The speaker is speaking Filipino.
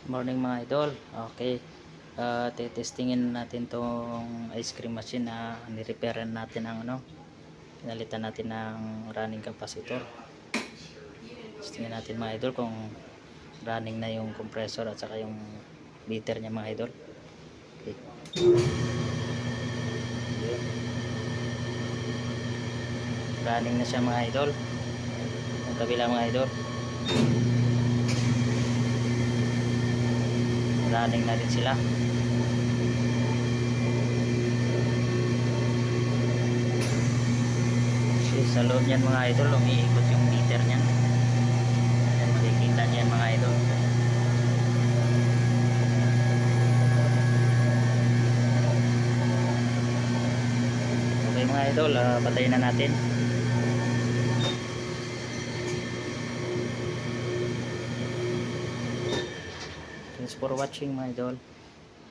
Morning mga idol. Okay. Testingin natin tong ice cream machine na ni-repairan natin ang pinalitan natin ng running capacitor. Testingin natin mga idol kung running na yung compressor at saka yung liter niya mga idol. Okay. Yun. Running na siya mga idol. Ang kabila mga idol. Running na rin sila. Okay, sa loob niyan mga idol, umiikot yung meter niyan. Yan, makikita niyan mga idol. Okay mga idol, patayin na natin. Thanks for watching mga idol.